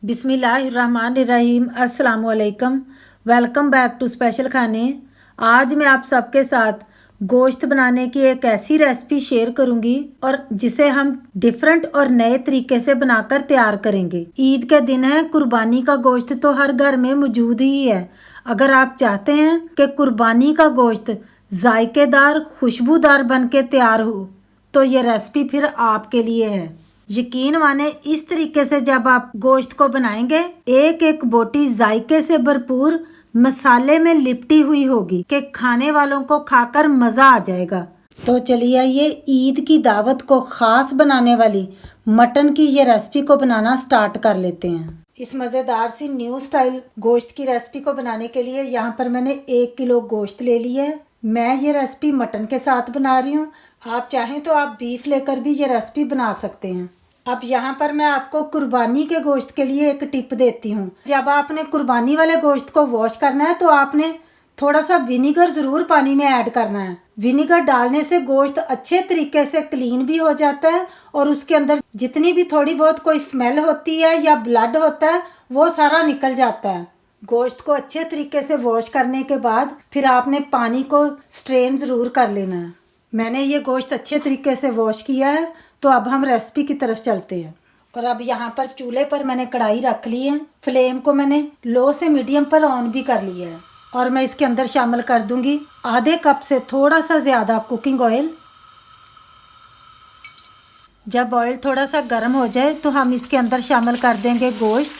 बिस्मिल्लाहिर्रहमानिर्रहीम। अस्सलाम वालेकुम। वेलकम बैक टू स्पेशल खाने। आज मैं आप सबके साथ गोश्त बनाने की एक ऐसी रेसिपी शेयर करूंगी और जिसे हम डिफरेंट और नए तरीके से बनाकर तैयार करेंगे। ईद के दिन है, कुर्बानी का गोश्त तो हर घर में मौजूद ही है। अगर आप चाहते हैं कि कुर्बानी का गोश्त जायकेदार खुशबूदार बन के तैयार हो तो ये रेसिपी फिर आपके लिए है। यकीन माने इस तरीके से जब आप गोश्त को बनाएंगे, एक एक बोटी जायके से भरपूर मसाले में लिपटी हुई होगी कि खाने वालों को खाकर मजा आ जाएगा। तो चलिए ये ईद की दावत को खास बनाने वाली मटन की ये रेसिपी को बनाना स्टार्ट कर लेते हैं। इस मज़ेदार सी न्यू स्टाइल गोश्त की रेसिपी को बनाने के लिए यहाँ पर मैंने 1 किलो गोश्त ले लिया है। मैं ये रेसिपी मटन के साथ बना रही हूँ। आप चाहें तो आप बीफ लेकर भी ये रेसिपी बना सकते हैं। अब यहाँ पर मैं आपको कुर्बानी के गोश्त के लिए एक टिप देती हूँ। जब आपने कुर्बानी वाले गोश्त को वॉश करना है तो आपने थोड़ा सा विनीगर जरूर पानी में ऐड करना है। विनीगर डालने से गोश्त अच्छे तरीके से क्लीन भी हो जाता है और उसके अंदर जितनी भी थोड़ी बहुत कोई स्मेल होती है या ब्लड होता है वो सारा निकल जाता है। गोश्त को अच्छे तरीके से वॉश करने के बाद फिर आपने पानी को स्ट्रेन जरूर कर लेना है। मैंने ये गोश्त अच्छे तरीके से वॉश किया है। तो अब हम रेसिपी की तरफ चलते हैं। और अब यहाँ पर चूल्हे पर मैंने कढ़ाई रख ली है। फ्लेम को मैंने लो से मीडियम पर ऑन भी कर लिया है और मैं इसके अंदर शामिल कर दूंगी आधे कप से थोड़ा सा ज़्यादा कुकिंग ऑयल। जब ऑयल थोड़ा सा गर्म हो जाए तो हम इसके अंदर शामिल कर देंगे गोश्त।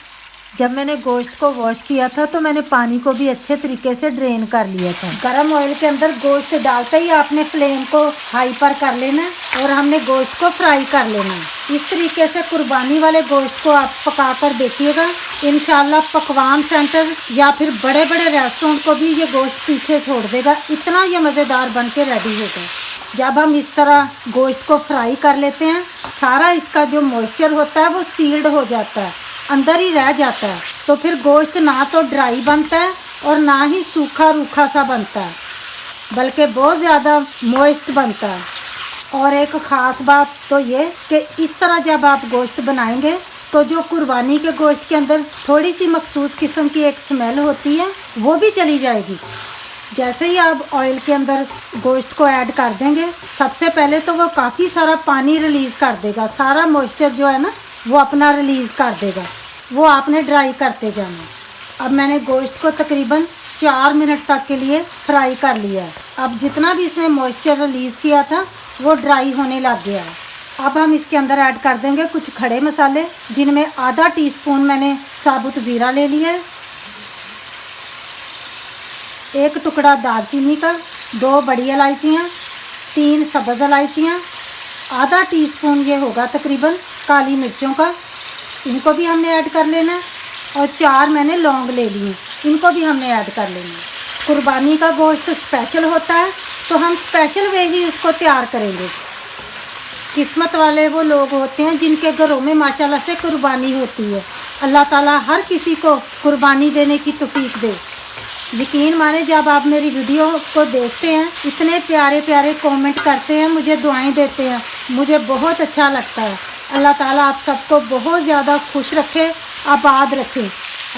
जब मैंने गोश्त को वॉश किया था तो मैंने पानी को भी अच्छे तरीके से ड्रेन कर लिया था। गरम ऑयल के अंदर गोश्त डालते ही आपने फ्लेम को हाई पर कर लेना और हमने गोश्त को फ्राई कर लेना। इस तरीके से कुर्बानी वाले गोश्त को आप पका कर देखिएगा। इंशाल्लाह पकवान सेंटर या फिर बड़े बड़े रेस्टोरेंट को भी ये गोश्त पीछे छोड़ देगा, इतना ये मज़ेदार बन के रेडी होगा। जब हम इस तरह गोश्त को फ्राई कर लेते हैं, सारा इसका जो मॉइस्चर होता है वो सील्ड हो जाता है, अंदर ही रह जाता है। तो फिर गोश्त ना तो ड्राई बनता है और ना ही सूखा रूखा सा बनता है, बल्कि बहुत ज़्यादा मॉइस्ट बनता है। और एक ख़ास बात तो ये कि इस तरह जब आप गोश्त बनाएंगे तो जो कुर्बानी के गोश्त के अंदर थोड़ी सी मखसूस किस्म की एक स्मेल होती है वो भी चली जाएगी। जैसे ही आप ऑयल के अंदर गोश्त को ऐड कर देंगे, सबसे पहले तो वो काफ़ी सारा पानी रिलीज़ कर देगा। सारा मॉइस्चर जो है ना वो अपना रिलीज़ कर देगा, वो आपने ड्राई करते जाना। अब मैंने गोश्त को तकरीबन 4 मिनट तक के लिए फ्राई कर लिया है। अब जितना भी इसमें मॉइस्चर रिलीज़ किया था वो ड्राई होने लग गया है। अब हम इसके अंदर ऐड कर देंगे कुछ खड़े मसाले, जिनमें आधा टीस्पून मैंने साबुत ज़ीरा ले लिया है, 1 टुकड़ा दालचीनी का, 2 बड़ी इलायचियाँ, 3 सब्ज़ इलायचियाँ, आधा टीस्पून ये होगा तकरीबन काली मिर्चों का, इनको भी हमने ऐड कर लेना है। और 4 मैंने लौंग ले लिए, इनको भी हमने ऐड कर लेना है। कुर्बानी का गोश्त स्पेशल होता है तो हम स्पेशल वे ही उसको तैयार करेंगे। किस्मत वाले वो लोग होते हैं जिनके घरों में माशाल्लाह से कुर्बानी होती है। अल्लाह ताला हर किसी को कुर्बानी देने की तौफीक दे। यकीन माने जब आप मेरी वीडियो को देखते हैं, इतने प्यारे प्यारे कमेंट करते हैं, मुझे दुआएं देते हैं, मुझे बहुत अच्छा लगता है। अल्लाह ताला आप सबको बहुत ज़्यादा खुश रखे, आबाद रखे।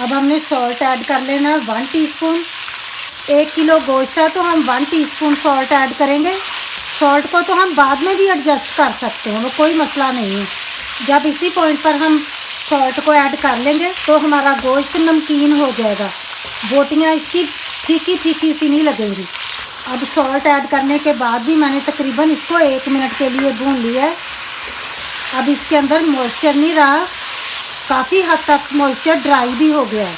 अब हमने सॉल्ट ऐड कर लेना है 1 टीस्पून। 1 किलो गोश्त है तो हम 1 टीस्पून सॉल्ट ऐड करेंगे। सॉल्ट को तो हम बाद में भी एडजस्ट कर सकते हैं, वो कोई मसला नहीं है। जब इसी पॉइंट पर हम सॉल्ट को ऐड कर लेंगे तो हमारा गोश्त नमकीन हो जाएगा, बोटियाँ इसकी फीकी फीकी सी नहीं लगेंगी। अब सॉल्ट ऐड करने के बाद भी मैंने तकरीबन इसको 1 मिनट के लिए भून लिया है। अब इसके अंदर मॉइस्चर नहीं रहा, काफ़ी हद तक मॉइस्चर ड्राई भी हो गया है।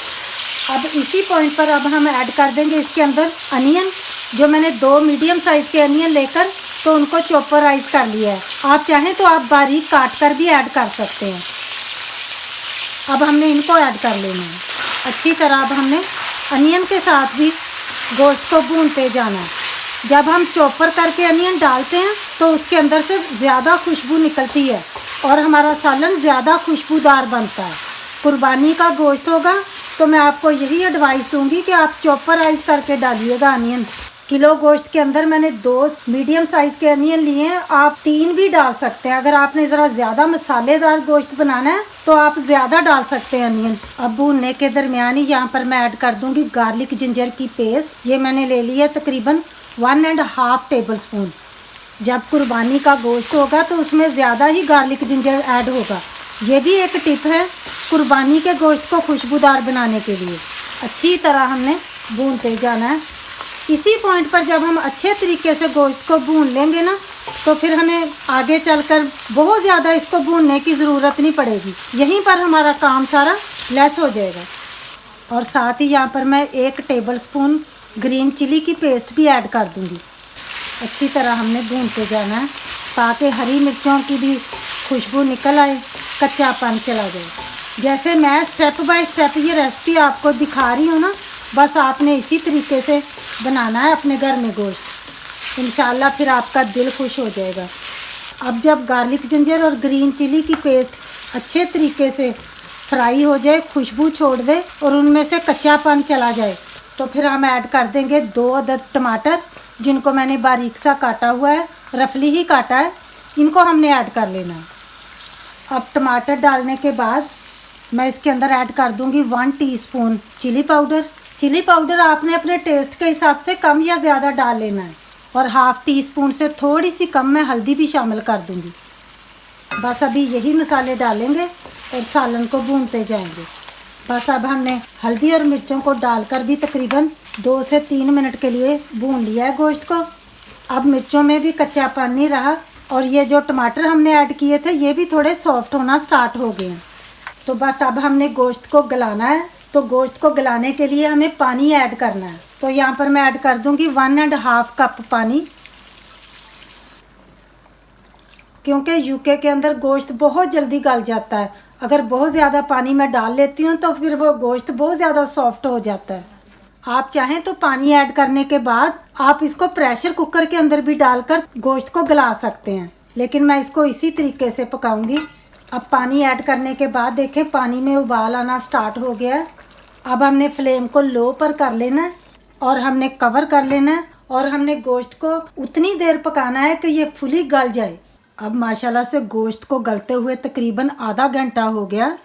अब इसी पॉइंट पर अब हम ऐड कर देंगे इसके अंदर अनियन, जो मैंने 2 मीडियम साइज़ के अनियन लेकर तो उनको चॉपराइज कर लिया है। आप चाहें तो आप बारीक काट कर भी ऐड कर सकते हैं। अब हमने इनको ऐड कर लेना है अच्छी तरह। अब हमने अनियन के साथ भी गोश्त को भूनते जाना है। जब हम चॉपर करके अनियन डालते हैं तो उसके अंदर से ज़्यादा खुशबू निकलती है और हमारा सालन ज़्यादा खुशबूदार बनता है। कुर्बानी का गोश्त होगा तो मैं आपको यही एडवाइस दूंगी कि आप चॉपराइज करके डालिएगा अनियन। किलो गोश्त के अंदर मैंने 2 मीडियम साइज़ के अनियन लिए हैं। आप 3 भी डाल सकते हैं। अगर आपने ज़रा ज़्यादा मसालेदार गोश्त बनाना है तो आप ज़्यादा डाल सकते हैं अनियन। अब भूनने के दरमियान ही यहाँ पर मैं ऐड कर दूँगी गार्लिक जिंजर की पेस्ट। ये मैंने ले ली है तकरीबन 1.5 टेबल स्पून। जब कुर्बानी का गोश्त होगा तो उसमें ज़्यादा ही गार्लिक जिंजर ऐड होगा। ये भी एक टिप है कुर्बानी के गोश्त को खुशबूदार बनाने के लिए। अच्छी तरह हमने भूनते जाना है। इसी पॉइंट पर जब हम अच्छे तरीके से गोश्त को भून लेंगे ना तो फिर हमें आगे चलकर बहुत ज़्यादा इसको भूनने की ज़रूरत नहीं पड़ेगी। यहीं पर हमारा काम सारा लेस हो जाएगा। और साथ ही यहाँ पर मैं 1 टेबल स्पून ग्रीन चिली की पेस्ट भी ऐड कर दूँगी। अच्छी तरह हमने भूनते जाना है ताकि हरी मिर्चों की भी खुशबू निकल आए, कच्चापन चला जाए। जैसे मैं स्टेप बाय स्टेप ये रेसिपी आपको दिखा रही हूँ ना, बस आपने इसी तरीके से बनाना है अपने घर में गोश्त। इंशाल्लाह फिर आपका दिल खुश हो जाएगा। अब जब गार्लिक जिंजर और ग्रीन चिली की पेस्ट अच्छे तरीके से फ्राई हो जाए, खुशबू छोड़ दे और उनमें से कच्चापन चला जाए, तो फिर हम ऐड कर देंगे 2 अदद टमाटर जिनको मैंने बारीक सा काटा हुआ है, रफली ही काटा है। इनको हमने ऐड कर लेना है। अब टमाटर डालने के बाद मैं इसके अंदर ऐड कर दूंगी 1 teaspoon chilli powder. Chilli powder आपने अपने टेस्ट के हिसाब से कम या ज़्यादा डाल लेना है। और 1/2 टीस्पून से थोड़ी सी कम मैं हल्दी भी शामिल कर दूंगी। बस अभी यही मसाले डालेंगे और सालन को भूनते जाएंगे। बस अब हमने हल्दी और मिर्चों को डालकर भी तकरीबन 2 से 3 मिनट के लिए भून लिया है गोश्त को। अब मिर्चों में भी कच्चापन नहीं रहा और ये जो टमाटर हमने ऐड किए थे ये भी थोड़े सॉफ्ट होना स्टार्ट हो गए हैं। तो बस अब हमने गोश्त को गलाना है। तो गोश्त को गलाने के लिए हमें पानी ऐड करना है। तो यहाँ पर मैं ऐड कर दूँगी 1.5 कप पानी, क्योंकि यूके के अंदर गोश्त बहुत जल्दी गल जाता है। अगर बहुत ज़्यादा पानी मैं डाल लेती हूँ तो फिर वो गोश्त बहुत ज़्यादा सॉफ्ट हो जाता है। आप चाहें तो पानी ऐड करने के बाद आप इसको प्रेशर कुकर के अंदर भी डालकर गोश्त को गला सकते हैं, लेकिन मैं इसको इसी तरीके से पकाऊंगी। अब पानी ऐड करने के बाद देखें पानी में उबाल आना स्टार्ट हो गया है। अब हमने फ्लेम को लो पर कर लेना है और हमने कवर कर लेना है और हमने गोश्त को उतनी देर पकाना है कि ये फुली गल जाए। अब माशाल्लाह से गोश्त को गलते हुए तकरीबन आधा घंटा हो गया।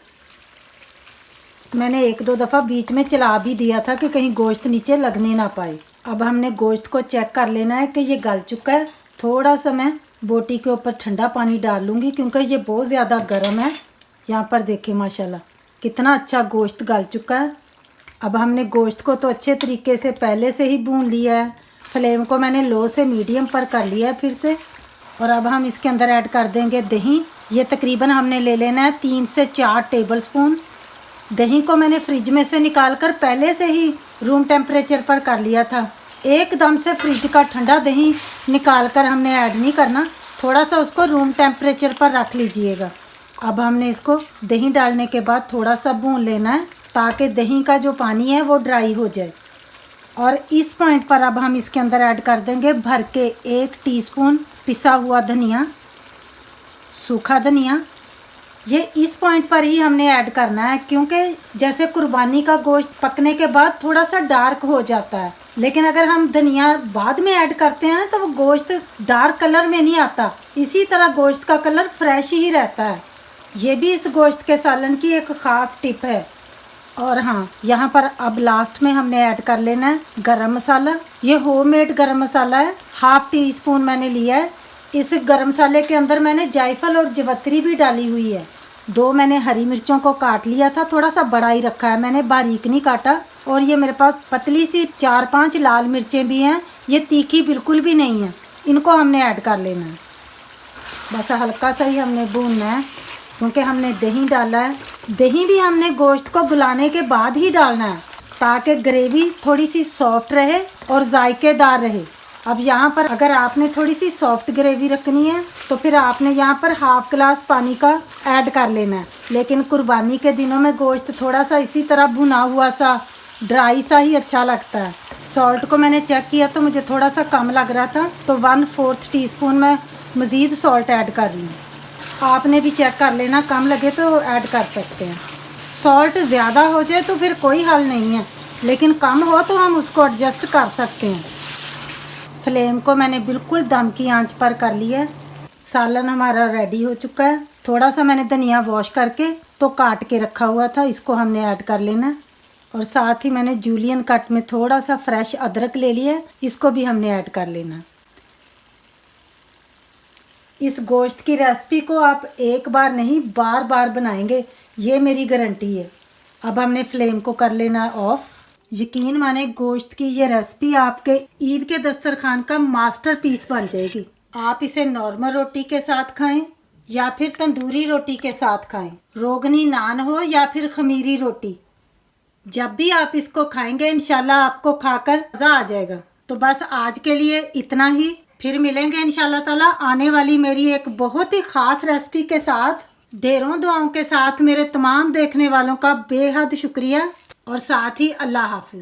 मैंने 1-2 दफ़ा बीच में चला भी दिया था कि कहीं गोश्त नीचे लगने ना पाए। अब हमने गोश्त को चेक कर लेना है कि ये गल चुका है। थोड़ा सा मैं बोटी के ऊपर ठंडा पानी डाल लूँगी क्योंकि ये बहुत ज़्यादा गर्म है। यहाँ पर देखिए माशाल्लाह कितना अच्छा गोश्त गल चुका है। अब हमने गोश्त को तो अच्छे तरीके से पहले से ही भून लिया है। फ्लेम को मैंने लो से मीडियम पर कर लिया है फिर से। और अब हम इसके अंदर ऐड कर देंगे दही। ये तकरीबन हमने ले लेना है 3 से 4 टेबल स्पून। दही को मैंने फ्रिज में से निकाल कर पहले से ही रूम टेम्परेचर पर कर लिया था। एकदम से फ्रिज का ठंडा दही निकाल कर हमने ऐड नहीं करना, थोड़ा सा उसको रूम टेम्परेचर पर रख लीजिएगा। अब हमने इसको दही डालने के बाद थोड़ा सा भून लेना है ताकि दही का जो पानी है वो ड्राई हो जाए। और इस पॉइंट पर अब हम इसके अंदर ऐड कर देंगे भर के 1 टीस्पून पिसा हुआ धनिया, सूखा धनिया। ये इस पॉइंट पर ही हमने ऐड करना है क्योंकि जैसे कुर्बानी का गोश्त पकने के बाद थोड़ा सा डार्क हो जाता है, लेकिन अगर हम धनिया बाद में ऐड करते हैं तो वो गोश्त डार्क कलर में नहीं आता। इसी तरह गोश्त का कलर फ्रेश ही रहता है। ये भी इस गोश्त के सालन की एक ख़ास टिप है। और हाँ, यहाँ पर अब लास्ट में हमने ऐड कर लेना है गरम मसाला। ये होममेड गरम मसाला है, 1/2 टीस्पून मैंने लिया है। इस गरम मसाले के अंदर मैंने जायफल और जवत्री भी डाली हुई है। 2 मैंने हरी मिर्चों को काट लिया था, थोड़ा सा बड़ा ही रखा है मैंने, बारीक नहीं काटा। और ये मेरे पास पतली सी 4-5 लाल मिर्चें भी हैं, ये तीखी बिल्कुल भी नहीं है। इनको हमने ऐड कर लेना है। बस हल्का सा ही हमने भूनना है क्योंकि हमने दही डाला है। दही भी हमने गोश्त को गलाने के बाद ही डालना है ताकि ग्रेवी थोड़ी सी सॉफ्ट रहे और जायकेदार रहे। अब यहाँ पर अगर आपने थोड़ी सी सॉफ्ट ग्रेवी रखनी है तो फिर आपने यहाँ पर 1/2 गिलास पानी का ऐड कर लेना है। लेकिन कुर्बानी के दिनों में गोश्त थोड़ा सा इसी तरह भुना हुआ सा ड्राई सा ही अच्छा लगता है। सॉल्ट को मैंने चेक किया तो मुझे थोड़ा सा कम लग रहा था, तो 1/4 टीस्पून मैं मज़ीद सॉल्ट ऐड कर रही हूँ। आपने भी चेक कर लेना, कम लगे तो ऐड कर सकते हैं। सॉल्ट ज़्यादा हो जाए तो फिर कोई हल नहीं है, लेकिन कम हो तो हम उसको एडजस्ट कर सकते हैं। फ्लेम को मैंने बिल्कुल दम की आंच पर कर लिया है। सालन हमारा रेडी हो चुका है। थोड़ा सा मैंने धनिया वॉश करके तो काट के रखा हुआ था, इसको हमने ऐड कर लेना है। और साथ ही मैंने जूलियन कट में थोड़ा सा फ्रेश अदरक ले लिया है, इसको भी हमने ऐड कर लेना है। इस गोश्त की रेसिपी को आप एक बार नहीं बार बार बनाएंगे, ये मेरी गारंटी है। अब हमने फ्लेम को कर लेना ऑफ। यकीन माने गोश्त की ये रेसिपी आपके ईद के दस्तरखान का मास्टरपीस बन जाएगी। आप इसे नॉर्मल रोटी के साथ खाएं या फिर तंदूरी रोटी के साथ खाएं, रोगनी नान हो या फिर खमीरी रोटी, जब भी आप इसको खाएंगे इंशाल्लाह आपको खाकर मज़ा आ जाएगा। तो बस आज के लिए इतना ही, फिर मिलेंगे इंशाल्लाह ताला आने वाली मेरी एक बहुत ही ख़ास रेसिपी के साथ। ढेरों दुआओं के साथ मेरे तमाम देखने वालों का बेहद शुक्रिया और साथ ही अल्लाह हाफिज़।